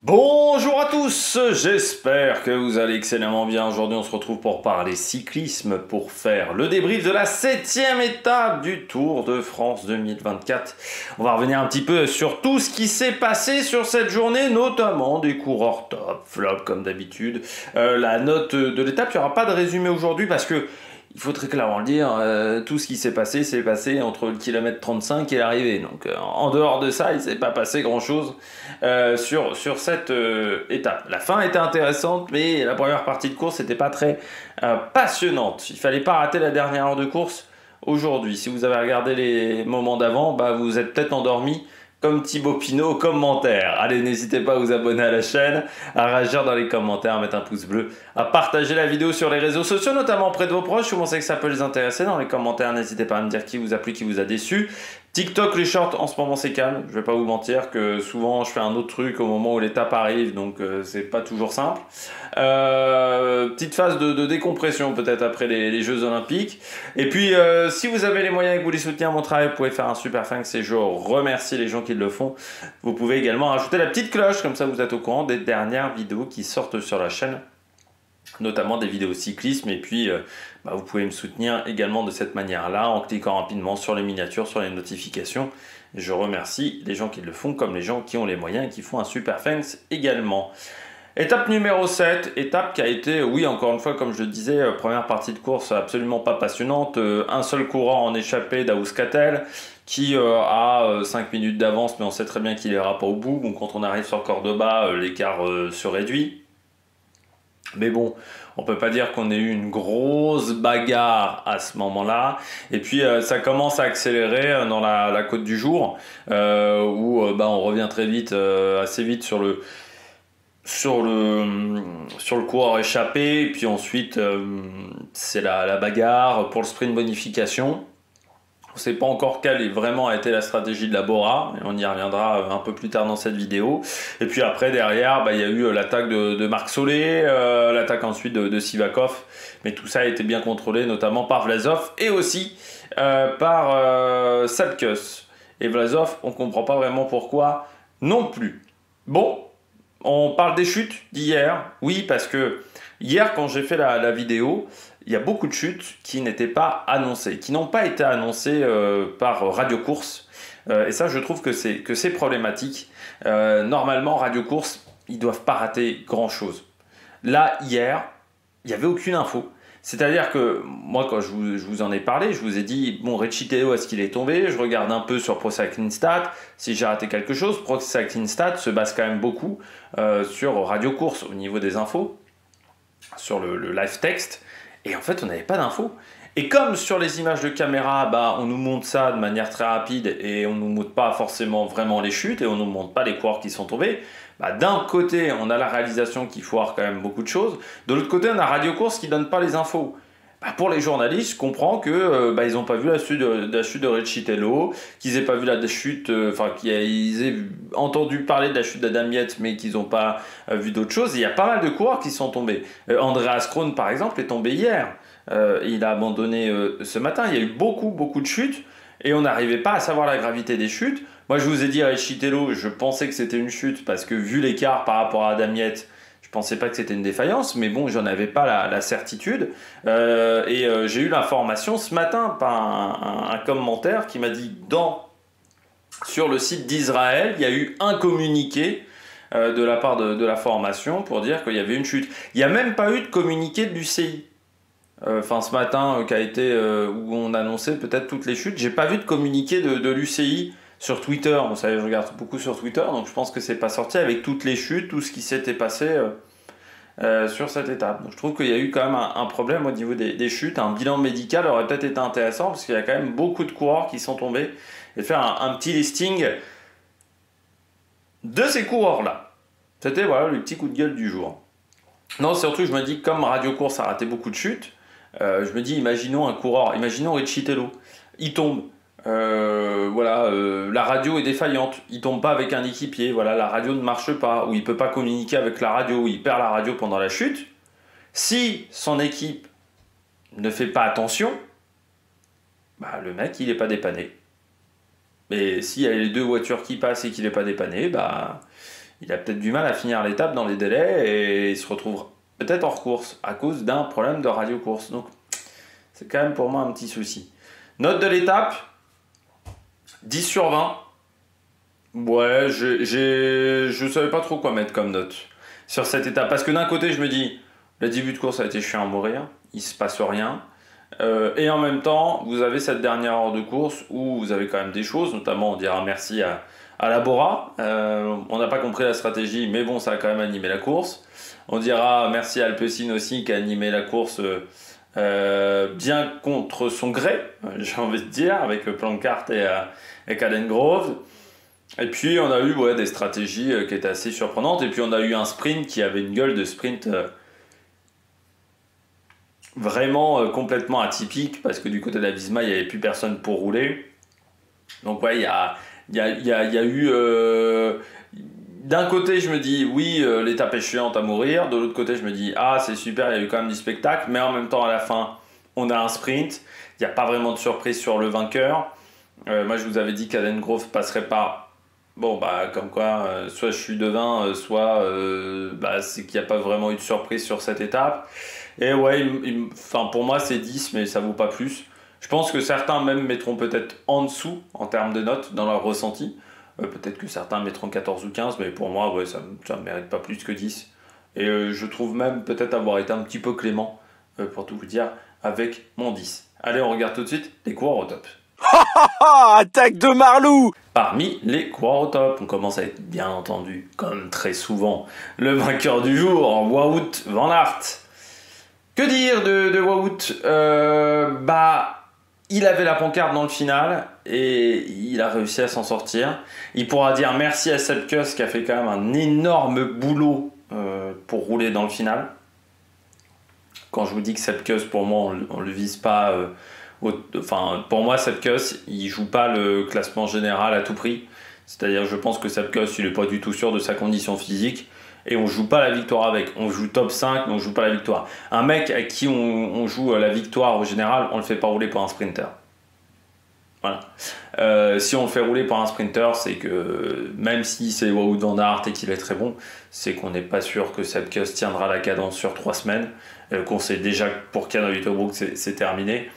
Bonjour à tous, j'espère que vous allez excellemment bien. Aujourd'hui on se retrouve pour parler cyclisme, pour faire le débrief de la 7e étape du Tour de France 2024. On va revenir un petit peu sur tout ce qui s'est passé sur cette journée, notamment des coureurs top, flop comme d'habitude. La note de l'étape, il n'y aura pas de résumé aujourd'hui parce que il faut très clairement le dire, tout ce qui s'est passé entre le kilomètre 35 et l'arrivée. Donc en dehors de ça, il ne s'est pas passé grand-chose sur cette étape. La fin était intéressante, mais la première partie de course n'était pas très passionnante. Il ne fallait pas rater la dernière heure de course aujourd'hui. Si vous avez regardé les moments d'avant, vous êtes peut-être endormi comme Thibaut Pinot au commentaire. Allez, n'hésitez pas à vous abonner à la chaîne, à réagir dans les commentaires, à mettre un pouce bleu, à partager la vidéo sur les réseaux sociaux, notamment auprès de vos proches. Si vous pensez que ça peut les intéresser, dans les commentaires, n'hésitez pas à me dire qui vous a plu, qui vous a déçu. TikTok, les shorts, en ce moment c'est calme. Je vais pas vous mentir que souvent je fais un autre truc au moment où l'étape arrive, donc c'est pas toujours simple. Petite phase de décompression peut-être après les Jeux Olympiques. Et puis si vous avez les moyens et que vous voulez soutenir mon travail, vous pouvez faire un super thanks et je remercie les gens qui le font. Vous pouvez également rajouter la petite cloche, comme ça vous êtes au courant des dernières vidéos qui sortent sur la chaîne, notamment des vidéos cyclisme, et puis vous pouvez me soutenir également de cette manière-là en cliquant rapidement sur les miniatures, sur les notifications. Je remercie les gens qui le font comme les gens qui ont les moyens et qui font un super thanks également. Étape numéro 7, étape qui a été, oui encore une fois comme je le disais, première partie de course absolument pas passionnante, un seul courant en échappé, d'Aouscatel, qui a 5 minutes d'avance, mais on sait très bien qu'il ira pas au bout. Bon, quand on arrive sur Cordoba, l'écart se réduit. Mais bon, on peut pas dire qu'on ait eu une grosse bagarre à ce moment-là. Et puis ça commence à accélérer dans la Côte du Jour, où on revient très vite, assez vite sur le coureur échappé. Et puis ensuite, c'est la bagarre pour le sprint bonification. On ne sait pas encore quelle vraiment a été la stratégie de la Bora, et on y reviendra un peu plus tard dans cette vidéo. Et puis après, derrière, il y a eu l'attaque de Marc Solé, l'attaque ensuite de Sivakov, mais tout ça a été bien contrôlé, notamment par Vlasov et aussi par Sapkus. Et Vlasov, on ne comprend pas vraiment pourquoi non plus. Bon, on parle des chutes d'hier, oui, parce que hier, quand j'ai fait la vidéo, il y a beaucoup de chutes qui n'étaient pas annoncées, qui n'ont pas été annoncées par Radio Course. Et ça, je trouve que c'est problématique. Normalement, Radio Course, ils ne doivent pas rater grand-chose. Là, hier, il n'y avait aucune info. C'est-à-dire que moi, quand je vous en ai parlé, je vous ai dit, bon, Reciteo, est-ce qu'il est tombé? Je regarde un peu sur Pro Cycling Stats, si j'ai raté quelque chose. Pro Cycling Stats se base quand même beaucoup sur Radio Course au niveau des infos, sur le live text. Et en fait, on n'avait pas d'infos. Et comme sur les images de caméra, on nous montre ça de manière très rapide et on ne nous montre pas forcément vraiment les chutes et on ne nous montre pas les coureurs qui sont tombés, d'un côté, on a la réalisation qui foire quand même beaucoup de choses. De l'autre côté, on a Radio Course qui ne donne pas les infos. Pour les journalistes, je comprends que ils n'ont pas vu la chute de Recitello, qu'ils n'aient pas vu la chute, qu'ils aient entendu parler de la chute d'Adam Yates, mais qu'ils n'ont pas vu d'autres choses. Il y a pas mal de coureurs qui sont tombés. Andreas Kron, par exemple, est tombé hier. Il a abandonné ce matin. Il y a eu beaucoup de chutes et on n'arrivait pas à savoir la gravité des chutes. Moi, je vous ai dit à Recitello, je pensais que c'était une chute parce que vu l'écart par rapport à Adam Yates, je pensais pas que c'était une défaillance, mais bon, j'en avais pas la certitude. J'ai eu l'information ce matin par un commentaire qui m'a dit sur le site d'Israël, il y a eu un communiqué de la part de la formation pour dire qu'il y avait une chute. Il n'y a même pas eu de communiqué de l'UCI. Ce matin, qui a été où on annonçait peut-être toutes les chutes. J'ai pas vu de communiqué de l'UCI sur Twitter. Vous savez, je regarde beaucoup sur Twitter, donc je pense que c'est pas sorti avec toutes les chutes, tout ce qui s'était passé sur cette étape. Donc je trouve qu'il y a eu quand même un problème au niveau des chutes. Un bilan médical aurait peut-être été intéressant parce qu'il y a quand même beaucoup de coureurs qui sont tombés. Et faire un petit listing de ces coureurs-là. C'était le petit coup de gueule du jour. Non, surtout, je me dis, comme Radio Course a raté beaucoup de chutes, je me dis, imaginons un coureur, imaginons Recitello, il tombe. La radio est défaillante, il tombe pas avec un équipier, la radio ne marche pas, ou il peut pas communiquer avec la radio, ou il perd la radio pendant la chute. Si son équipe ne fait pas attention, le mec il est pas dépanné. Mais s'il y a les deux voitures qui passent et qu'il n'est pas dépanné, il a peut-être du mal à finir l'étape dans les délais et il se retrouve peut-être hors course à cause d'un problème de radio-course. Donc c'est quand même pour moi un petit souci. Note de l'étape, 10 sur 20. Ouais, je savais pas trop quoi mettre comme note sur cette étape. Parce que d'un côté, je me dis, le début de course a été chiant à mourir, il se passe rien. Et en même temps, vous avez cette dernière heure de course où vous avez quand même des choses, notamment on dira merci à la Bora. On n'a pas compris la stratégie, mais bon, ça a quand même animé la course. On dira merci à Alpecin aussi qui a animé la course bien contre son gré, j'ai envie de dire, avec Plancart et Cadengrove. Et puis on a eu des stratégies qui étaient assez surprenantes. Et puis on a eu un sprint qui avait une gueule de sprint vraiment complètement atypique parce que du côté de la Visma il n'y avait plus personne pour rouler. Donc ouais, il y a eu... d'un côté je me dis oui, l'étape est chiante à mourir. De l'autre côté je me dis ah c'est super, il y a eu quand même du spectacle. Mais en même temps à la fin on a un sprint. Il n'y a pas vraiment de surprise sur le vainqueur. Moi je vous avais dit qu'Adengrove passerait pas. Bon, comme quoi, soit je suis devin, soit c'est qu'il n'y a pas vraiment eu de surprise sur cette étape. Et ouais, pour moi, c'est 10, mais ça vaut pas plus. Je pense que certains même mettront peut-être en dessous en termes de notes dans leur ressenti. Peut-être que certains mettront 14 ou 15, mais pour moi, ça ne mérite pas plus que 10. Et je trouve même peut-être avoir été un petit peu clément, pour tout vous dire, avec mon 10. Allez, on regarde tout de suite les coureurs au top. Attaque de Marlou! Parmi les coureurs au top, on commence avec, bien entendu, comme très souvent, le vainqueur du jour, Wout van Aert. Que dire de Wout? Il avait la pancarte dans le final et il a réussi à s'en sortir. Il pourra dire merci à Sepp Kuss qui a fait quand même un énorme boulot pour rouler dans le final. Quand je vous dis que Sepp Kuss, pour moi, on ne le vise pas... pour moi, Sepp Kuss, il joue pas le classement général à tout prix. C'est-à-dire, je pense que Sepp Kuss, il est pas du tout sûr de sa condition physique. Et on joue pas la victoire avec. On joue top 5, mais on joue pas la victoire. Un mec à qui on joue la victoire au général, on le fait pas rouler pour un sprinter. Voilà. Si on le fait rouler pour un sprinter, c'est que même si c'est Wout van Aert et qu'il est très bon, c'est qu'on n'est pas sûr que Sepp Kuss tiendra la cadence sur 3 semaines. Qu'on sait déjà que pour Ken Uijtdebroek, c'est terminé.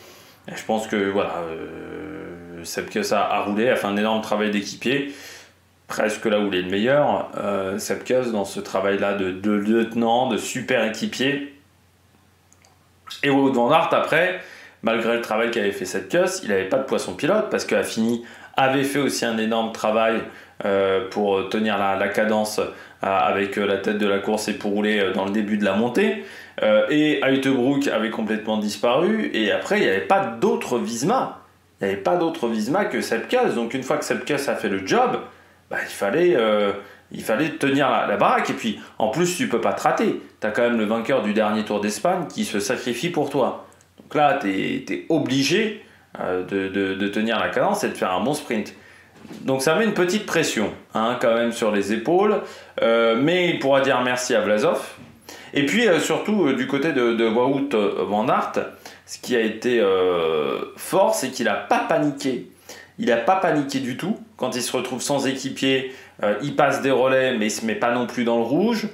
Et je pense que Sepp Kuss a roulé, a fait un énorme travail d'équipier, presque là où il est le meilleur. Sepp Kuss dans ce travail-là de lieutenant, de super équipier. Et Wout van Aert après, malgré le travail qu'avait fait Sepp Kuss, il n'avait pas de poisson pilote parce qu'Affini avait fait aussi un énorme travail pour tenir la cadence avec la tête de la course et pour rouler dans le début de la montée. Et Uijtdebroek avait complètement disparu et après il n'y avait pas d'autre Visma. Il n'y avait pas d'autre Visma que Sepp Kuss. Donc une fois que Sepp Kuss a fait le job, il fallait tenir la baraque. Et puis en plus tu peux pas te rater. Tu as quand même le vainqueur du dernier Tour d'Espagne qui se sacrifie pour toi. Donc là tu es obligé de tenir la cadence et de faire un bon sprint. Donc ça met une petite pression quand même sur les épaules. Mais il pourra dire merci à Vlasov. Et puis surtout du côté de Wout van Aert, ce qui a été fort, c'est qu'il n'a pas paniqué. Il n'a pas paniqué du tout. Quand il se retrouve sans équipier, il passe des relais, mais il ne se met pas non plus dans le rouge.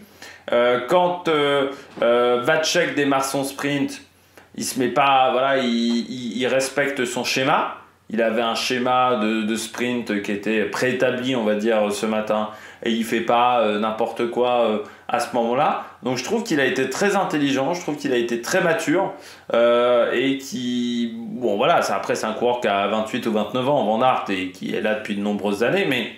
Quand Vacek démarre son sprint, il se met pas, il respecte son schéma. Il avait un schéma de sprint qui était préétabli, on va dire, ce matin. Et il ne fait pas n'importe quoi à ce moment-là. Donc je trouve qu'il a été très intelligent, je trouve qu'il a été très mature. Et qui... Bon voilà, après c'est un coureur qui a 28 ou 29 ans, Van Aert, et qui est là depuis de nombreuses années. Mais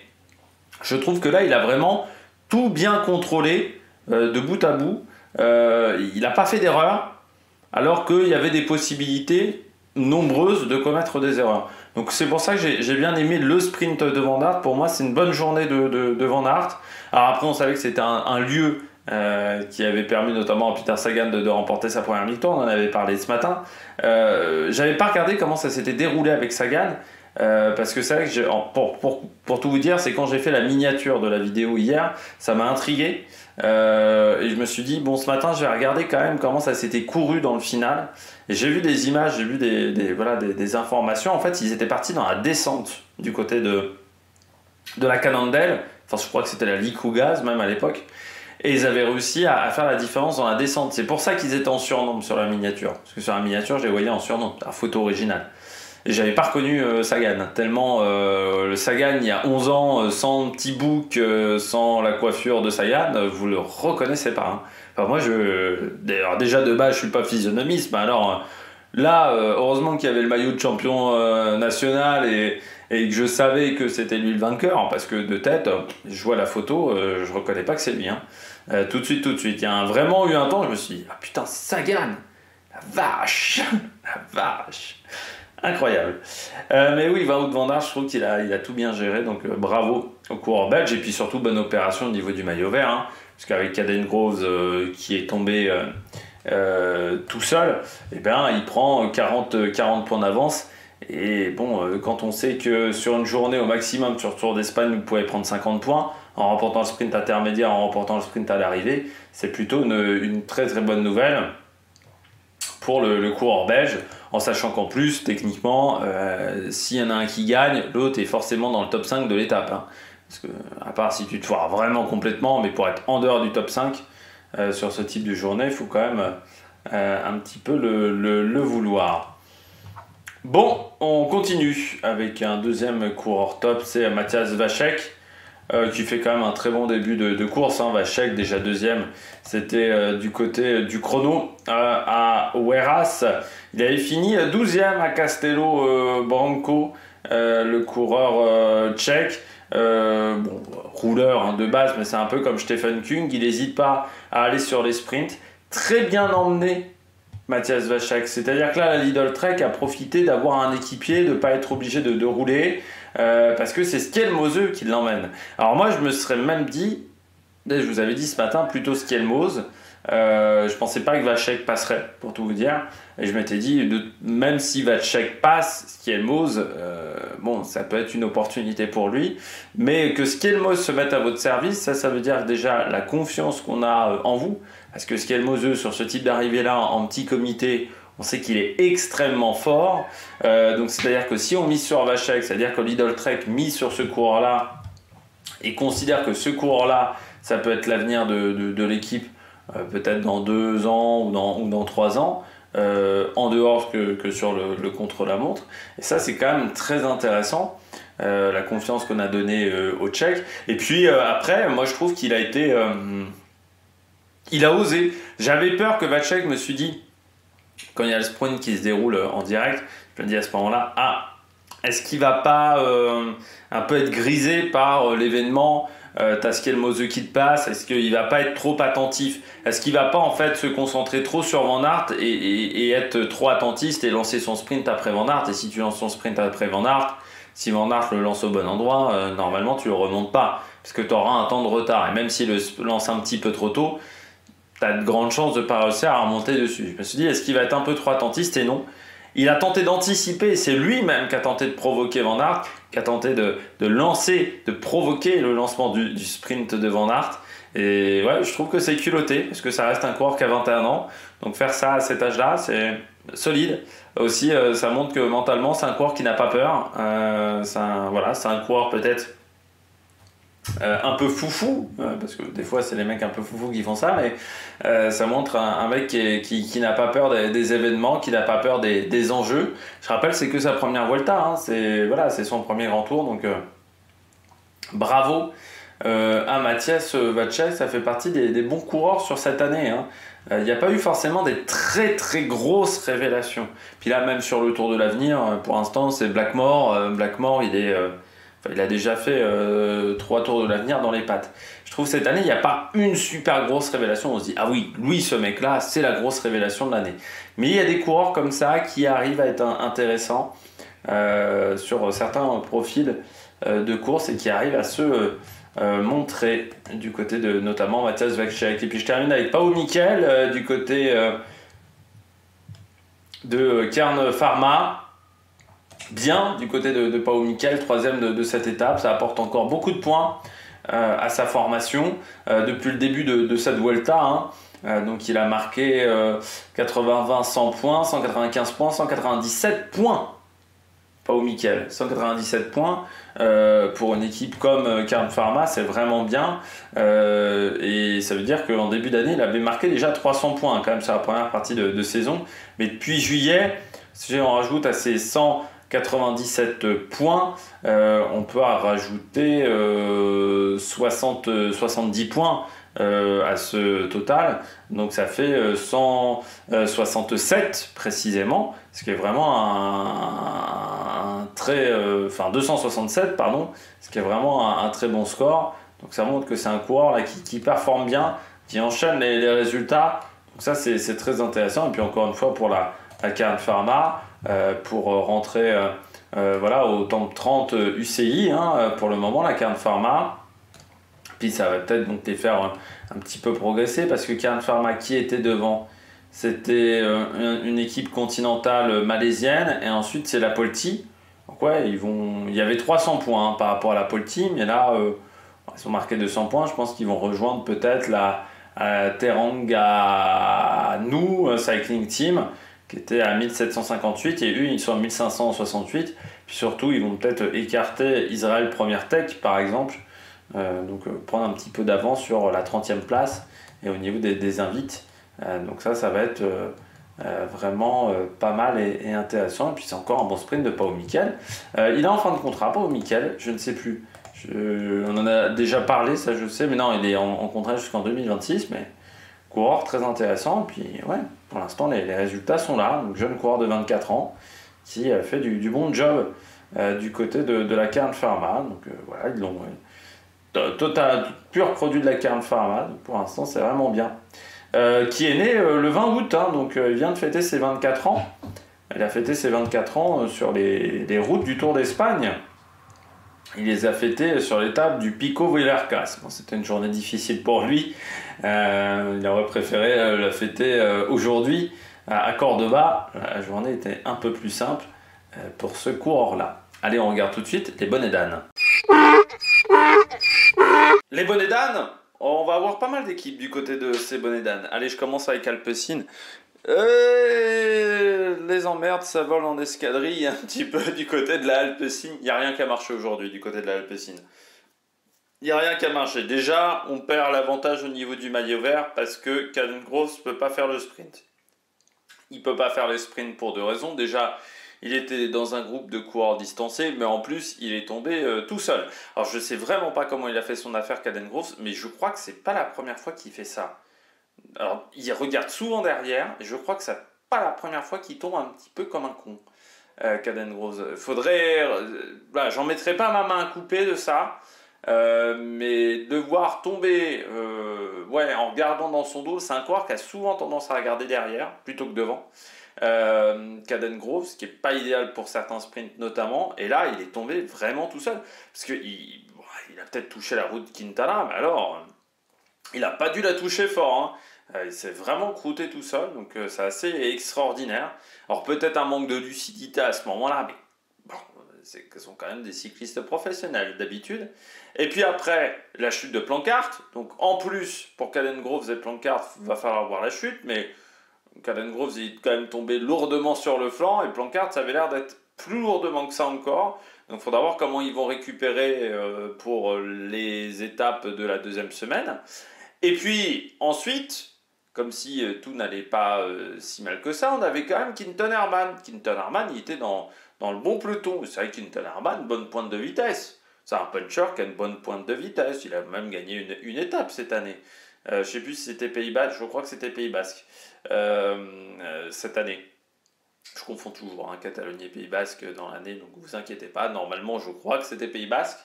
je trouve que là, il a vraiment tout bien contrôlé de bout à bout. Il n'a pas fait d'erreur, alors qu'il y avait des possibilités nombreuses de commettre des erreurs. Donc c'est pour ça que j'ai bien aimé le sprint de Van Aert. Pour moi, c'est une bonne journée de Van Aert. Alors après, on savait que c'était un lieu qui avait permis notamment à Peter Sagan de remporter sa première victoire. On en avait parlé ce matin. J'avais pas regardé comment ça s'était déroulé avec Sagan. Parce que c'est vrai que pour tout vous dire, c'est quand j'ai fait la miniature de la vidéo hier, ça m'a intrigué. Et je me suis dit, bon, ce matin, je vais regarder quand même comment ça s'était couru dans le final. Et j'ai vu des images, j'ai vu des informations. En fait, ils étaient partis dans la descente du côté de la Cannondale, enfin je crois que c'était la Liquigas même à l'époque, et ils avaient réussi à faire la différence dans la descente. C'est pour ça qu'ils étaient en surnombre sur la miniature, parce que sur la miniature je les voyais en surnombre, la photo originale. Et j'avais pas reconnu Sagan, tellement le Sagan il y a 11 ans, sans petit bouc, sans la coiffure de Sagan, vous le reconnaissez pas. Hein. Enfin, moi, d'ailleurs, déjà de base, je suis pas physionomiste, mais alors là, heureusement qu'il y avait le maillot de champion national et que je savais que c'était lui le vainqueur, parce que de tête, je vois la photo, je reconnais pas que c'est lui. Hein. Tout de suite. Il y a vraiment eu un temps, je me suis dit, ah putain, c'est Sagan, la vache, la vache. Incroyable. Mais oui, Wout van Aert, je trouve qu'il a tout bien géré, donc bravo au coureur belge, et puis surtout bonne opération au niveau du maillot vert, hein, parce qu'avec Caden Groves qui est tombé tout seul, eh ben, il prend 40 points d'avance, et bon, quand on sait que sur une journée au maximum sur le Tour d'Espagne, vous pouvez prendre 50 points, en remportant le sprint intermédiaire, en remportant le sprint à l'arrivée, c'est plutôt une très très bonne nouvelle pour le coureur belge, en sachant qu'en plus, techniquement, s'il y en a un qui gagne, l'autre est forcément dans le top 5 de l'étape. Hein. Parce que, à part si tu te foires vraiment complètement, mais pour être en dehors du top 5 sur ce type de journée, il faut quand même un petit peu le vouloir. Bon, on continue avec un deuxième coureur top, c'est Matthias Vachek. Qui fait quand même un très bon début de course. Hein. Vachek, déjà deuxième, c'était du côté du chrono à Hueras. Il avait fini 12e à Castello Branco, le coureur tchèque. Bon, rouleur hein, de base, mais c'est un peu comme Stefan Kung. Il n'hésite pas à aller sur les sprints. Très bien emmené, Matthias Vachek. C'est-à-dire que là, la Lidl Trek a profité d'avoir un équipier, de ne pas être obligé de rouler. Parce que c'est Skelmose qui l'emmène. Alors moi je me serais même dit, je vous avais dit ce matin, plutôt Skelmose, je pensais pas que Vachek passerait, pour tout vous dire, et je m'étais dit, même si Vachek passe, Skelmose, bon ça peut être une opportunité pour lui, mais que Skelmose se mette à votre service, ça veut dire déjà la confiance qu'on a en vous, parce que Skelmose sur ce type d'arrivée là en petit comité, on sait qu'il est extrêmement fort, donc c'est-à-dire que si on mise sur Vachek, c'est-à-dire que Lidl Trek mise sur ce coureur-là et considère que ce coureur-là, ça peut être l'avenir de l'équipe, peut-être dans 2 ans ou dans 3 ans, en dehors que sur le contre-la-montre. Et ça, c'est quand même très intéressant, la confiance qu'on a donnée au Tchèque. Et puis après, moi je trouve qu'il a été... il a osé. J'avais peur que Vachek, me suis dit, quand il y a le sprint qui se déroule en direct, je me dis à ce moment-là, est-ce qu'il va pas un peu être grisé par l'événement, t'as Skelmose qui te passe, est-ce qu'il va pas être trop attentif, est-ce qu'il va pas en fait se concentrer trop sur Van Aert et être trop attentiste et lancer son sprint après Van Aert, et si tu lances ton sprint après Van Aert, si Van Aert le lance au bon endroit, normalement tu le remontes pas, parce que tu auras un temps de retard, et même s'il le lance un petit peu trop tôt, tu as de grandes chances de ne pas réussir à remonter dessus. Je me suis dit, est-ce qu'il va être un peu trop attentiste? Et non. Il a tenté d'anticiper, c'est lui-même qui a tenté de provoquer Van Aert, qui a tenté de lancer, de provoquer le lancement du sprint de Van Aert. Et ouais, je trouve que c'est culotté, parce que ça reste un coureur qui a 21 ans. Donc faire ça à cet âge-là, c'est solide. Aussi, ça montre que mentalement, c'est un coureur qui n'a pas peur. C'est un coureur peut-être un peu foufou, parce que des fois c'est les mecs un peu foufou qui font ça, mais ça montre un mec qui n'a pas peur des événements, qui n'a pas peur des enjeux. Je rappelle, c'est que sa première Vuelta, hein, c'est son premier grand tour, donc bravo à Matthias Vachek, ça fait partie des bons coureurs sur cette année. Hein. Il n'y a pas eu forcément des très très grosses révélations. Puis là, même sur le Tour de l'Avenir, pour l'instant, c'est Blackmore. Blackmore, il a déjà fait 3 Tours de l'Avenir dans les pattes. Je trouve que cette année, il n'y a pas une super grosse révélation. On se dit, ah oui, lui, ce mec-là, c'est la grosse révélation de l'année. Mais il y a des coureurs comme ça qui arrivent à être intéressants sur certains profils de course et qui arrivent à se montrer du côté de notamment Matthias Vachek. Et puis je termine avec Pau Mikel du côté de Kern Pharma. Bien du côté de Pau Mikel, 3e de cette étape, ça apporte encore beaucoup de points à sa formation depuis le début de cette Vuelta. Hein. Donc il a marqué 80, 20, 100 points, 195 points, 197 points Pao Mikel, 197 points pour une équipe comme Kern Pharma, c'est vraiment bien. Et ça veut dire qu'en début d'année, il avait marqué déjà 300 points quand même sur la première partie de saison. Mais depuis juillet, si on rajoute à ces 197 points, on peut rajouter 70 points à ce total. Donc ça fait 167 précisément, ce qui est vraiment un très... enfin 267 pardon, ce qui est vraiment un très bon score. Donc ça montre que c'est un coureur là, qui performe bien, qui enchaîne les résultats. Donc ça c'est très intéressant. Et puis encore une fois pour la Kern Pharma, pour rentrer voilà, au top 30 UCI pour le moment, la Kern Pharma. Puis ça va peut-être donc les faire un petit peu progresser parce que Kern Pharma qui était devant, c'était une équipe continentale malaisienne et ensuite c'est la Polti. Donc ouais, il y avait 300 points par rapport à la Polti, mais là ils ont marqué 200 points. Je pense qu'ils vont rejoindre peut-être la Teranganu Cycling Team qui était à 1758 et eux ils sont à 1568. Puis surtout ils vont peut-être écarter Israël Première Tech par exemple. Donc prendre un petit peu d'avance sur la 30e place et au niveau des invites. Donc ça va être vraiment pas mal et intéressant. Et puis c'est encore un bon sprint de Pao Mikel. Il est en fin de contrat, Pao Mikel, je ne sais plus. On en a déjà parlé, ça je sais, mais non, il est en contrat jusqu'en 2026. Mais coureur très intéressant. Et puis ouais, pour l'instant les résultats sont là. Donc jeune coureur de 24 ans qui fait du bon job du côté de la Kern Pharma. Donc voilà, ils l'ont... total pur produit de la Kern Pharma, donc pour l'instant c'est vraiment bien. Qui est né le 20 août, donc il vient de fêter ses 24 ans. Il a fêté ses 24 ans sur les routes du Tour d'Espagne. Il les a fêtés sur l'étape du Pico Villarcas. Bon, c'était une journée difficile pour lui. Il aurait préféré la fêter aujourd'hui à Cordoba. La journée était un peu plus simple pour ce coureur-là. Allez, on regarde tout de suite les bonnets d'âne. Les bonnets d'âne, on va avoir pas mal d'équipes du côté de ces bonnets d'âne. Allez, je commence avec Alpecin. Les emmerdes, ça vole en escadrille un petit peu du côté de la Alpecin. Il n'y a rien qu'à marcher aujourd'hui du côté de la Alpecin. Il n'y a rien qu'à marcher. Déjà, on perd l'avantage au niveau du maillot vert parce que Cadengross ne peut pas faire le sprint. Il ne peut pas faire le sprint pour deux raisons. Déjà, il était dans un groupe de coureurs distancés, mais en plus, il est tombé tout seul. Alors, je ne sais vraiment pas comment il a fait son affaire, Cadengross, mais je crois que ce n'est pas la première fois qu'il fait ça. Alors, il regarde souvent derrière, et je crois que ce n'est pas la première fois qu'il tombe un petit peu comme un con, Cadengross. Faudrait... voilà, j'en mettrai pas ma main à couper de ça, mais devoir tomber en regardant dans son dos, c'est un coureur qui a souvent tendance à regarder derrière, plutôt que devant. Cadengross, ce qui n'est pas idéal pour certains sprints notamment, et là il est tombé vraiment tout seul parce qu'il a peut-être touché la route de Quintana, mais alors il n'a pas dû la toucher fort, il s'est vraiment croûté tout seul, donc c'est assez extraordinaire. Alors peut-être un manque de lucidité à ce moment-là, mais bon, ce sont quand même des cyclistes professionnels d'habitude. Et puis après la chute de Plancart, donc en plus pour Cadengross et Plancart va falloir voir la chute, mais Cadengross est quand même tombé lourdement sur le flanc et Plancart ça avait l'air d'être plus lourdement que ça encore. Donc il faudra voir comment ils vont récupérer pour les étapes de la deuxième semaine. Et puis ensuite, comme si tout n'allait pas si mal que ça, on avait quand même Quinton Herman. Quinton Herman, il était dans le bon peloton. C'est vrai que Quinton Herman, bonne pointe de vitesse. C'est un puncher qui a une bonne pointe de vitesse. Il a même gagné une étape cette année. Je ne sais plus si c'était Pays Basque, je crois que c'était Pays Basque cette année. Je confonds toujours Catalogne et Pays Basque dans l'année, donc vous inquiétez pas. Normalement, je crois que c'était Pays Basque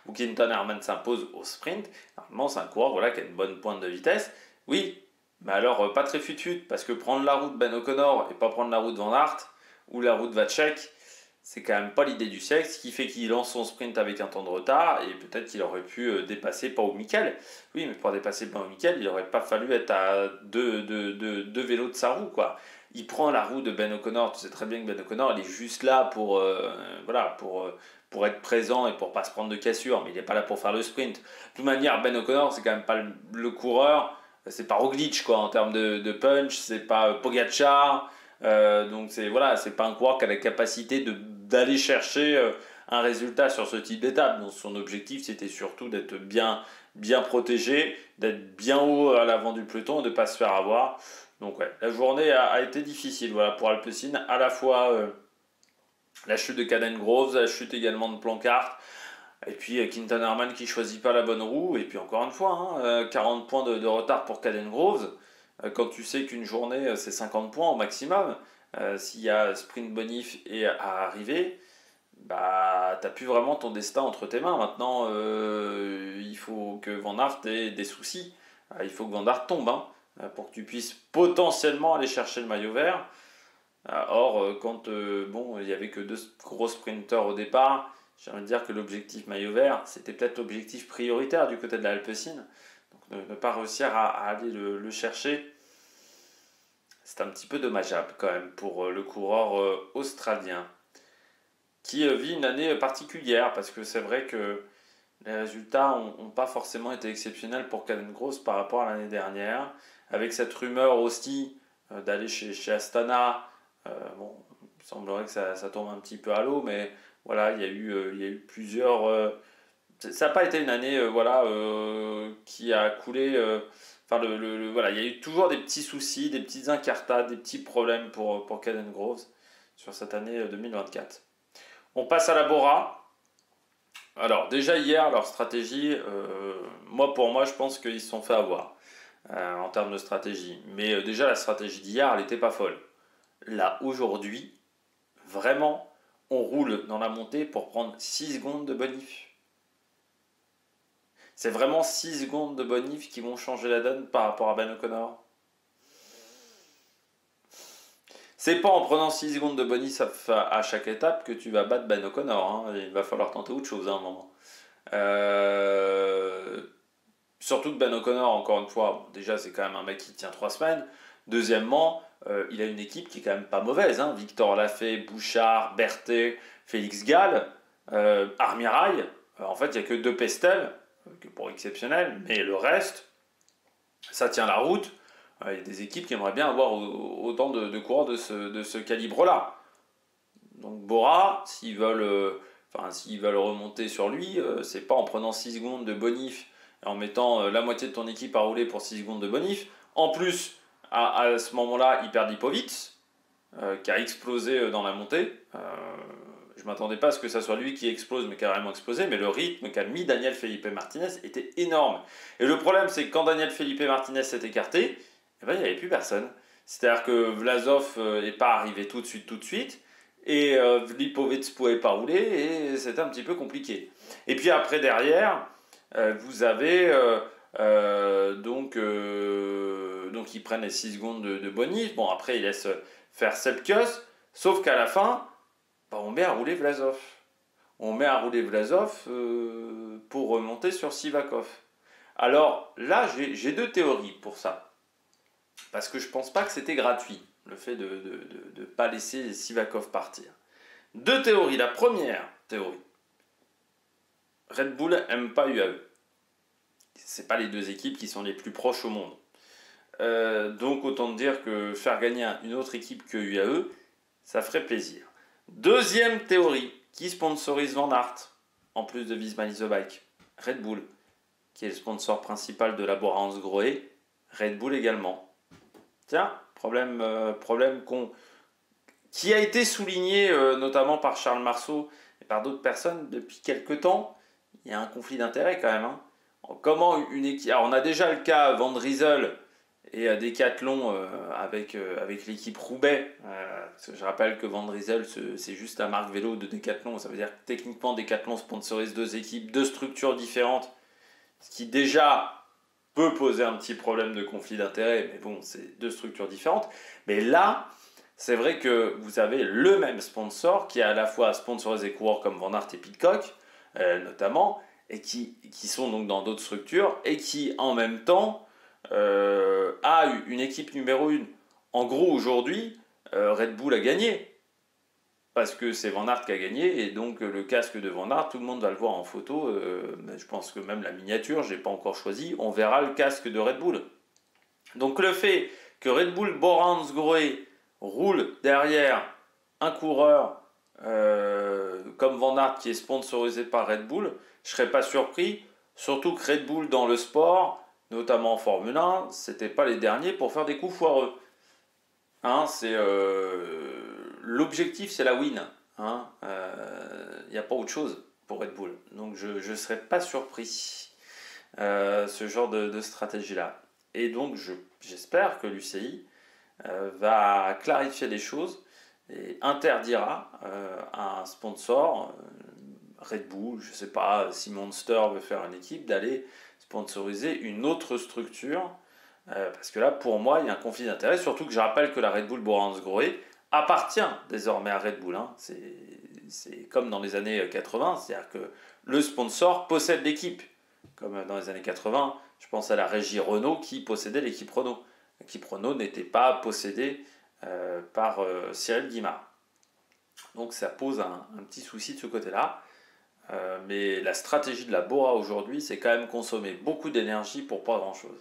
où Quinton Herman s'impose au sprint. Normalement, c'est un coureur qui a une bonne pointe de vitesse. Oui, mais alors pas très fut-fut, parce que prendre la route Ben O'Connor et pas prendre la route Van Aert ou la route Vacek, c'est quand même pas l'idée du siècle, ce qui fait qu'il lance son sprint avec un temps de retard et peut-être qu'il aurait pu dépasser Pao Mikel. Oui, mais pour dépasser Pao Mikel, il n'aurait pas fallu être à deux vélos de sa roue, quoi. Il prend la roue de Ben O'Connor, tu sais très bien que Ben O'Connor, il est juste là pour être présent et pour pas se prendre de cassure, mais il n'est pas là pour faire le sprint. De toute manière, Ben O'Connor, c'est quand même pas le coureur, c'est pas Roglic, quoi, en termes de punch, c'est pas Pogacar, donc c'est pas un coureur qui a la capacité de d'aller chercher un résultat sur ce type d'étape. Donc son objectif, c'était surtout d'être bien protégé, d'être bien haut à l'avant du peloton et de ne pas se faire avoir. Donc ouais, la journée a été difficile voilà, pour Alpecin, à la fois la chute de Caden Groves, la chute également de Plancart, et puis Quinton Herman qui choisit pas la bonne roue, et puis encore une fois, 40 points de retard pour Caden Groves, quand tu sais qu'une journée c'est 50 points au maximum, s'il y a sprint bonif et à arriver, bah t'as plus vraiment ton destin entre tes mains. Maintenant, il faut que Van Aert ait des soucis, il faut que Van Aert tombe, pour que tu puisses potentiellement aller chercher le maillot vert. Or, quand il n'y avait que 2 gros sprinteurs au départ, j'ai envie de dire que l'objectif maillot vert, c'était peut-être l'objectif prioritaire du côté de la Alpecin. Donc ne pas réussir à aller le chercher, c'est un petit peu dommageable quand même pour le coureur australien, qui vit une année particulière, parce que c'est vrai que les résultats n'ont pas forcément été exceptionnels pour Caden Groves par rapport à l'année dernière, avec cette rumeur aussi d'aller chez Astana. Il semblerait que ça tombe un petit peu à l'eau, mais voilà, il y a eu plusieurs... ça n'a pas été une année qui a coulé... voilà, il y a eu toujours des petits soucis, des petites incartades, des petits problèmes pour Caden Groves sur cette année 2024. On passe à la Bora. Alors, déjà hier, leur stratégie, pour moi, je pense qu'ils se sont fait avoir en termes de stratégie. Mais déjà, la stratégie d'hier, elle n'était pas folle. Là, aujourd'hui, vraiment, on roule dans la montée pour prendre 6 secondes de bonif. C'est vraiment 6 secondes de bonif qui vont changer la donne par rapport à Ben O'Connor. C'est pas en prenant 6 secondes de bonus à chaque étape que tu vas battre Ben O'Connor. Il va falloir tenter autre chose à un moment. Surtout que Ben O'Connor, encore une fois, déjà c'est quand même un mec qui tient 3 semaines. Deuxièmement, il a une équipe qui est quand même pas mauvaise. Victor Lafay, Bouchard, Berthet, Félix Gall, Armirail. En fait, il n'y a que 2 Pestel, pour exceptionnel, mais le reste, ça tient la route. Il y a des équipes qui aimeraient bien avoir autant de coureurs de ce calibre-là. Donc Bora, s'ils veulent remonter sur lui, c'est pas en prenant 6 secondes de bonif et en mettant la moitié de ton équipe à rouler pour 6 secondes de bonif. En plus, à ce moment-là, il perd Lipovic, qui a explosé dans la montée. Je ne m'attendais pas à ce que ça soit lui qui explose, mais carrément explosé, mais le rythme qu'a mis Daniel Felipe Martinez était énorme. Et le problème, c'est que quand Daniel Felipe Martinez s'est écarté, il n'y avait plus personne. C'est-à-dire que Vlasov n'est pas arrivé tout de suite, et Lipovic ne pouvait pas rouler, et c'était un petit peu compliqué. Et puis après, derrière, vous avez... donc ils prennent les 6 secondes de bonus. Bon, après, ils laissent faire Sepkus, sauf qu'à la fin, on met à rouler Vlasov. On met à rouler Vlasov pour remonter sur Sivakov. Alors là, j'ai 2 théories pour ça. Parce que je ne pense pas que c'était gratuit, le fait de ne pas laisser Sivakov partir. 2 théories. La première théorie, Red Bull n'aime pas UAE. Ce n'est pas les 2 équipes qui sont les plus proches au monde. Donc autant dire que faire gagner une autre équipe que UAE, ça ferait plaisir. Deuxième théorie, qui sponsorise Van Aert, en plus de Visma Leasebike? Red Bull, qui est le sponsor principal de la Bora Hansgrohe. Red Bull également. Tiens, problème qui a été souligné notamment par Charles Marceau et par d'autres personnes depuis quelques temps. Il y a un conflit d'intérêts quand même. Comment une équipe... Alors on a déjà le cas Van Driesel et Decathlon avec l'équipe Roubaix. Parce que je rappelle que Van Driesel, c'est juste la marque vélo de Decathlon. Ça veut dire que techniquement Decathlon sponsorise 2 équipes, 2 structures différentes. Ce qui déjà peut poser un petit problème de conflit d'intérêts, mais bon, c'est 2 structures différentes. Mais là, c'est vrai que vous avez le même sponsor qui a à la fois sponsorisé des coureurs comme Van Aert et Pidcock, notamment, et qui sont donc dans d'autres structures, et qui en même temps a une équipe numéro 1. En gros, aujourd'hui, Red Bull a gagné. Parce que c'est Van Aert qui a gagné, et donc le casque de Van Aert, tout le monde va le voir en photo. Je pense que même la miniature, je ne l'ai pas encore choisi, on verra le casque de Red Bull. Donc le fait que Red Bull Bora Hansgrohe roule derrière un coureur comme Van Aert qui est sponsorisé par Red Bull, je serais pas surpris, surtout que Red Bull dans le sport, notamment en Formule 1, c'était pas les derniers pour faire des coups foireux. Hein, l'objectif, c'est la win. Hein, y a pas autre chose pour Red Bull. Donc je ne serais pas surpris ce genre de stratégie-là. Et donc j'espère que l'UCI va clarifier les choses et interdira à un sponsor, Red Bull, je ne sais pas si Monster veut faire une équipe, d'aller sponsoriser une autre structure. Parce que là, pour moi, il y a un conflit d'intérêts, surtout que je rappelle que la Red Bull Bora-Hansgrohe appartient désormais à Red Bull. Hein. C'est comme dans les années 80, c'est-à-dire que le sponsor possède l'équipe. Comme dans les années 80, je pense à la régie Renault qui possédait l'équipe Renault. L'équipe Renault n'était pas possédée par Cyril Guimard. Donc ça pose un petit souci de ce côté-là. Mais la stratégie de la Bora aujourd'hui, c'est quand même consommer beaucoup d'énergie pour pas grand-chose.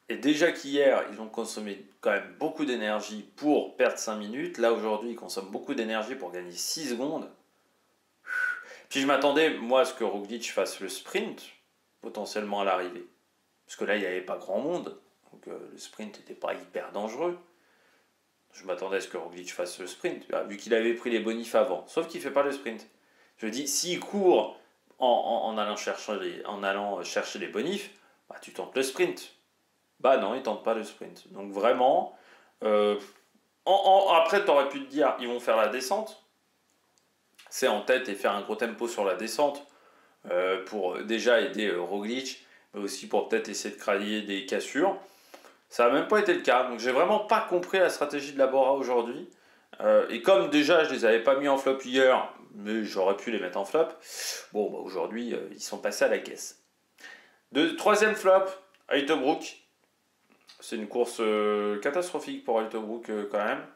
Et déjà qu'hier, ils ont consommé quand même beaucoup d'énergie pour perdre 5 minutes. Là, aujourd'hui, ils consomment beaucoup d'énergie pour gagner 6 secondes. Puis je m'attendais, moi, à ce que Roglic fasse le sprint, potentiellement à l'arrivée. Parce que là, il n'y avait pas grand monde. Donc le sprint n'était pas hyper dangereux. Je m'attendais à ce que Roglic fasse le sprint, vu qu'il avait pris les bonifs avant. Sauf qu'il ne fait pas le sprint. Je dis, s'il court en allant chercher les bonifs, bah, tu tentes le sprint. Bah non, ils tentent pas le sprint. Donc vraiment, après, tu aurais pu te dire, ils vont faire la descente. C'est en tête et faire un gros tempo sur la descente pour déjà aider Roglic, mais aussi pour peut-être essayer de crailler des cassures. Ça n'a même pas été le cas. Donc j'ai vraiment pas compris la stratégie de la Bora aujourd'hui. Et comme déjà je les avais pas mis en flop hier, mais j'aurais pu les mettre en flop, bon bah aujourd'hui ils sont passés à la caisse. Troisième flop, Uijtdebroek. C'est une course catastrophique pour Uijtdebroek quand même.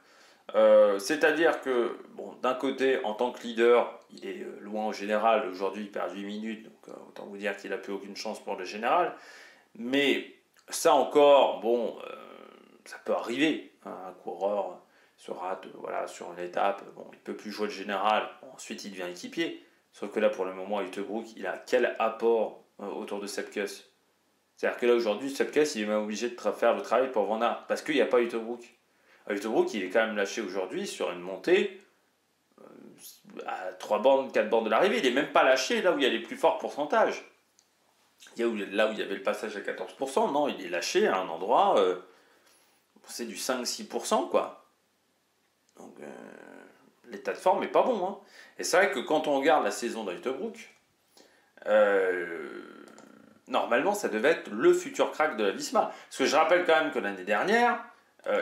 C'est-à-dire que, bon, d'un côté, en tant que leader, il est loin au général. Aujourd'hui, il perd 8 minutes, donc autant vous dire qu'il n'a plus aucune chance pour le général. Mais ça encore, bon, ça peut arriver. Hein, un coureur se rate sur une étape, bon, il ne peut plus jouer le général. Bon, ensuite, il devient équipier. Sauf que là, pour le moment, Uijtdebroek, il a quel apport autour de Sepp Kuss? C'est-à-dire que là, aujourd'hui, Sepp Kuss, il est même obligé de faire le travail pour Van Aert, parce qu'il n'y a pas Uijtdebroek. Uijtdebroek, il est quand même lâché aujourd'hui sur une montée à 3 bornes, 4 bornes de l'arrivée. Il n'est même pas lâché là où il y a les plus forts pourcentages. Là où il y avait le passage à 14%, non, il est lâché à un endroit, c'est du 5-6%, quoi. Donc, l'état de forme n'est pas bon. Hein. Et c'est vrai que quand on regarde la saison d'Uijtdebroek, normalement, ça devait être le futur crack de la Visma. Parce que je rappelle quand même que l'année dernière,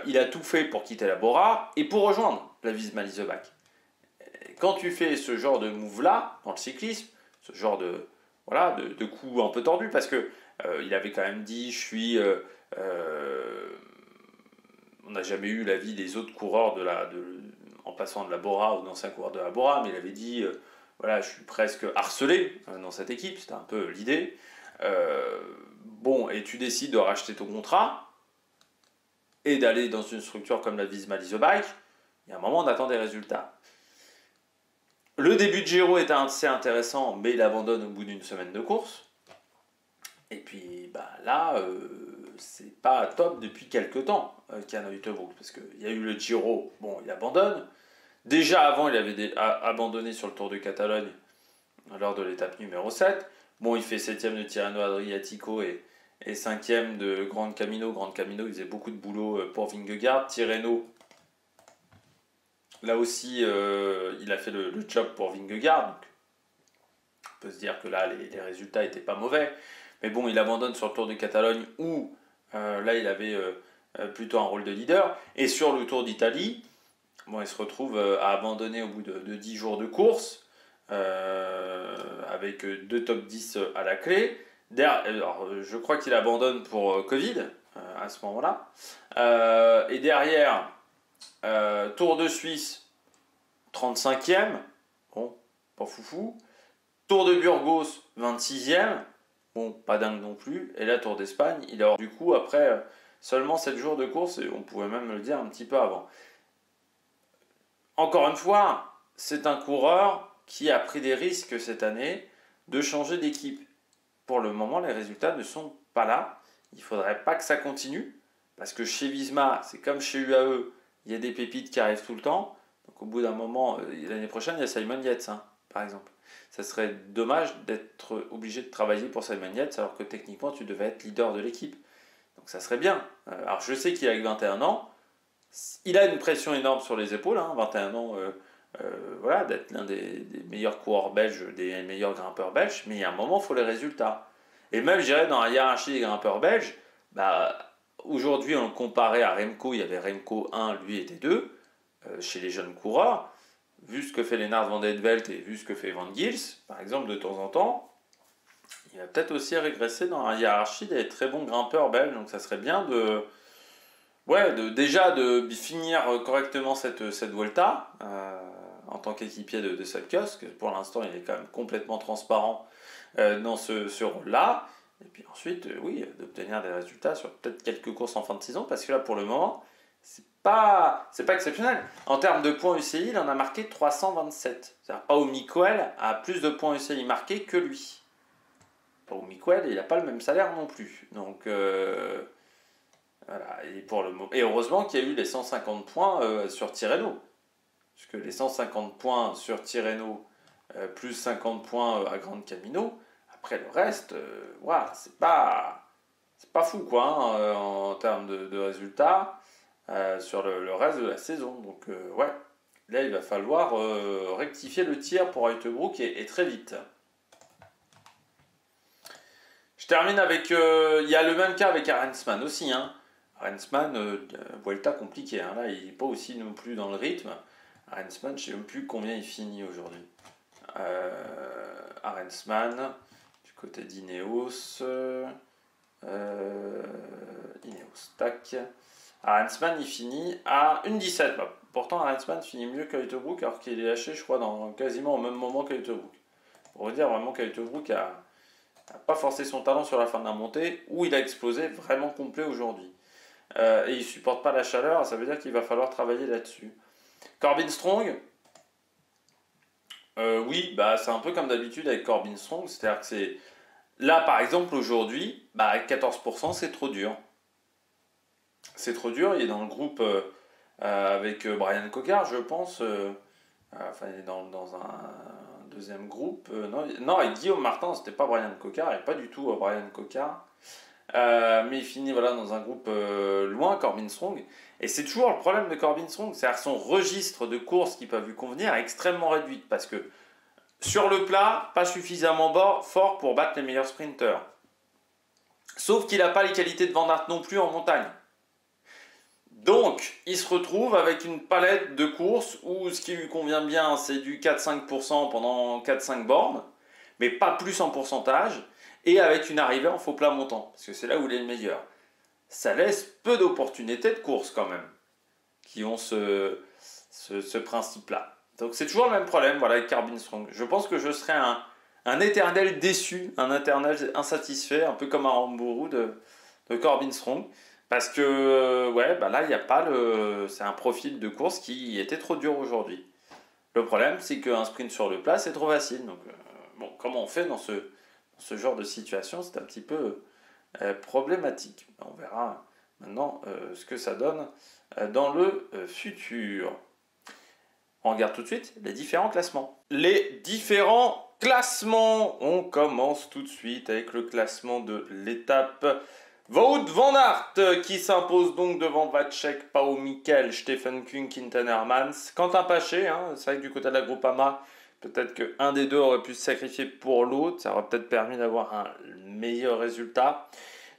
il a tout fait pour quitter la Bora et pour rejoindre la Visma Leaseback. Quand tu fais ce genre de move-là, dans le cyclisme, ce genre de coup un peu tordu, parce que il avait quand même dit, on n'a jamais eu l'avis des autres coureurs en passant de la Bora aux anciens coureurs de la Bora, mais il avait dit, je suis presque harcelé dans cette équipe, c'était un peu l'idée. Bon, et tu décides de racheter ton contrat et d'aller dans une structure comme la Visma Leaseback, il y a un moment, on attend des résultats. Le début de Giro était assez intéressant, mais il abandonne au bout d'une semaine de course. Et puis là, c'est pas top depuis quelques temps qu'Yan Uijtdebroek, parce qu'il y a eu le Giro, bon, il abandonne. Déjà avant, il avait abandonné sur le Tour de Catalogne lors de l'étape numéro 7. Bon, il fait 7ème de Tirreno Adriatico et 5ème de Grand Camino. Grand Camino, il faisait beaucoup de boulot pour Vingegaard. Tirreno, là aussi, il a fait le job pour Vingegaard. Donc, on peut se dire que là, les résultats n'étaient pas mauvais. Mais bon, il abandonne sur le Tour de Catalogne où, là, il avait plutôt un rôle de leader. Et sur le Tour d'Italie, bon, il se retrouve à abandonner au bout de 10 jours de course. Avec 2 top 10 à la clé. Alors, je crois qu'il abandonne pour Covid à ce moment-là. Et derrière, Tour de Suisse, 35e. Bon, pas foufou. Tour de Burgos, 26e. Bon, pas dingue non plus. Et là, Tour d'Espagne, il est hors du coup après seulement 7 jours de course. Et on pouvait même le dire un petit peu avant. Encore une fois, c'est un coureur qui a pris des risques cette année de changer d'équipe. Pour le moment, les résultats ne sont pas là. Il ne faudrait pas que ça continue, parce que chez Visma, c'est comme chez UAE, il y a des pépites qui arrivent tout le temps. Donc au bout d'un moment, l'année prochaine, il y a Simon Yates, hein, par exemple. Ça serait dommage d'être obligé de travailler pour Simon Yates, alors que techniquement, tu devais être leader de l'équipe. Donc ça serait bien. Alors je sais qu'il a que 21 ans. Il a une pression énorme sur les épaules, hein, 21 ans, voilà, d'être l'un des meilleurs coureurs belges, des meilleurs grimpeurs belges, mais il y a un moment, il faut les résultats. Et même, je dirais, dans la hiérarchie des grimpeurs belges, bah, aujourd'hui, on le comparait à Remco, il y avait Remco 1, lui était 2, chez les jeunes coureurs. Vu ce que fait Lennart van der Velde et vu ce que fait Van Gils, par exemple, de temps en temps, il va peut-être aussi régresser dans la hiérarchie des très bons grimpeurs belges. Donc ça serait bien déjà de finir correctement cette Vuelta en tant qu'équipier de Sepp Kuss, parce que pour l'instant il est quand même complètement transparent dans ce rôle-là. Et puis ensuite, oui, d'obtenir des résultats sur peut-être quelques courses en fin de saison, parce que là pour le moment, c'est pas exceptionnel. En termes de points UCI, il en a marqué 327. C'est-à-dire Pau Miguel a plus de points UCI marqués que lui. Pau Miguel, il n'a pas le même salaire non plus. Donc voilà, et heureusement qu'il y a eu les 150 points sur Tirreno. Parce que les 150 points sur Tirreno, plus 50 points à Grande Camino, après le reste, voilà, c'est pas fou quoi, hein, en termes de résultats sur le reste de la saison. Donc ouais, là il va falloir rectifier le tir pour Uijtdebroek et très vite. Je termine avec, il y a le même cas avec Arensman aussi, hein. Arensman, Vuelta compliqué, hein. Là il n'est pas aussi non plus dans le rythme. Arensman, je ne sais même plus combien il finit aujourd'hui. Arensman, du côté d'Ineos. Ineos, tac. Arensman, il finit à 1,17. Bah, pourtant, Arensman finit mieux qu'Uijtdebroek, alors qu'il est lâché, je crois, quasiment au même moment qu'Uijtdebroek. Pour vous dire vraiment qu'Uijtdebroek n'a pas forcé son talent sur la fin de la montée, où il a explosé vraiment complet aujourd'hui. Et il ne supporte pas la chaleur, ça veut dire qu'il va falloir travailler là-dessus. Corbin Strong, oui, bah, c'est un peu comme d'habitude avec Corbin Strong, c'est-à-dire que c'est... Là, par exemple, aujourd'hui, bah, 14%, c'est trop dur. C'est trop dur, il est dans le groupe avec Brian Cocard, je pense. Enfin, il est dans un deuxième groupe. Non, avec Guillaume Martin, c'était pas Brian Cocard, et pas du tout Brian Cocard. Mais il finit voilà, dans un groupe loin, Corbin Strong. Et c'est toujours le problème de Corbin Strong, c'est-à-dire son registre de courses qui peuvent lui convenir est extrêmement réduit. Parce que sur le plat, pas suffisamment fort pour battre les meilleurs sprinteurs. Sauf qu'il n'a pas les qualités de Van Aert non plus en montagne. Donc, il se retrouve avec une palette de courses où ce qui lui convient bien, c'est du 4-5% pendant 4-5 bornes, mais pas plus en pourcentage, et avec une arrivée en faux plat montant, parce que c'est là où il est le meilleur. Ça laisse peu d'opportunités de course quand même, qui ont ce principe-là. Donc c'est toujours le même problème voilà, avec Corbin Strong. Je pense que je serai un éternel déçu, un éternel insatisfait, un peu comme un Rambourou de Corbin Strong. Parce que ouais, bah là, il n'y a pas c'est un profil de course qui était trop dur aujourd'hui. Le problème, c'est qu'un sprint sur le plat, c'est trop facile. Donc, bon, comment on fait dans ce genre de situation, c'est un petit peu problématique. On verra maintenant ce que ça donne dans le futur. On regarde tout de suite les différents classements. Les différents classements. On commence tout de suite avec le classement de l'étape Wout van Aert qui s'impose donc devant Vacek, Pau Miguel, Stefan Küng, Quinten Hermans, Quentin Paché, hein, c'est vrai que du côté de la Groupama, peut-être qu'un des deux aurait pu se sacrifier pour l'autre, ça aurait peut-être permis d'avoir un meilleur résultat.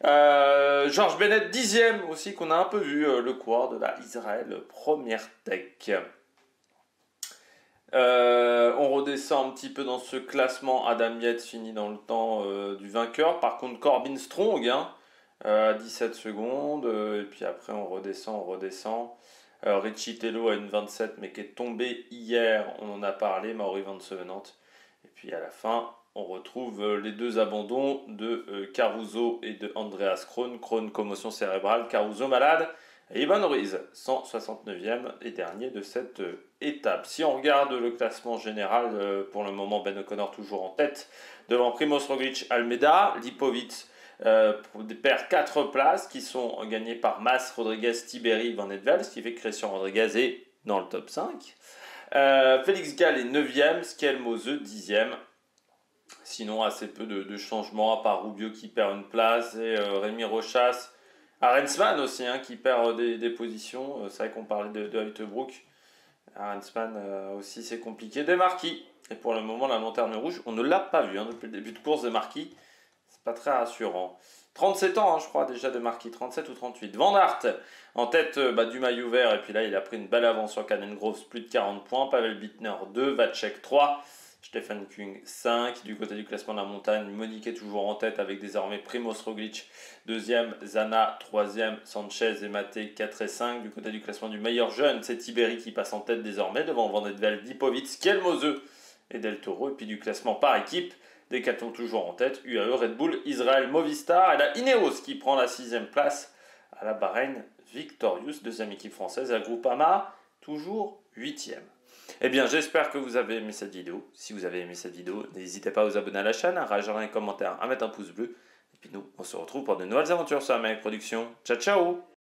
Georges Bennett 10e aussi, qu'on a un peu vu, le coureur de la Israël Première Tech. On redescend un petit peu dans ce classement. Adam Yates finit dans le temps du vainqueur. Par contre, Corbin Strong, hein, 17 secondes. Et puis après, on redescend. Richie Tello a une 27, mais qui est tombé hier. On en a parlé. Mauri Van Sevenant. Et puis à la fin, on retrouve les deux abandons de Caruso et de Andreas Kron. Kron, commotion cérébrale. Caruso, malade. Et Ivan Ruiz, 169e et dernier de cette étape. Si on regarde le classement général, pour le moment, Ben O'Connor toujours en tête, devant Primoz Roglic, Almeida, Lipovic perd 4 places qui sont gagnées par Mas, Rodriguez, Tiberi, Van Edveld, ce qui fait que Christian Rodriguez est dans le top 5. Félix Gall est 9e, Skelmose 10e. Sinon, assez peu de changements, à part Rubio qui perd une place et Rémi Rochas. Arensman aussi, qui perd des positions. C'est vrai qu'on parlait de Heutebrook. Arensman aussi, c'est compliqué. Des Marquis. Et pour le moment, la lanterne rouge, on ne l'a pas vu depuis le début de course des Marquis. C'est pas très rassurant. 37 ans, je crois, déjà de Marquis. 37 ou 38. Van Aert, en tête du maillot vert. Et puis là, il a pris une belle avance sur Caden Groves, plus de 40 points. Pavel Bittner 2, Vacek 3. Stefan Kung 5, du côté du classement de la montagne, Monique est toujours en tête avec désormais Primoz Roglic 2e, Zana 3e, Sanchez et Maté 4 et 5. Du côté du classement du meilleur jeune, c'est Tiberi qui passe en tête désormais devant Van Edveld, Lipovic, Skelmose et Del Toro. Et puis du classement par équipe, Decathlon toujours en tête, UAE, Red Bull, Israël, Movistar et la Ineos qui prend la 6e place à la Bahreïn Victorious, deuxième équipe française, et la Groupama toujours 8e. Eh bien, j'espère que vous avez aimé cette vidéo. Si vous avez aimé cette vidéo, n'hésitez pas à vous abonner à la chaîne, à réagir dans les commentaires, à mettre un pouce bleu. Et puis nous, on se retrouve pour de nouvelles aventures sur la Production. Ciao, ciao!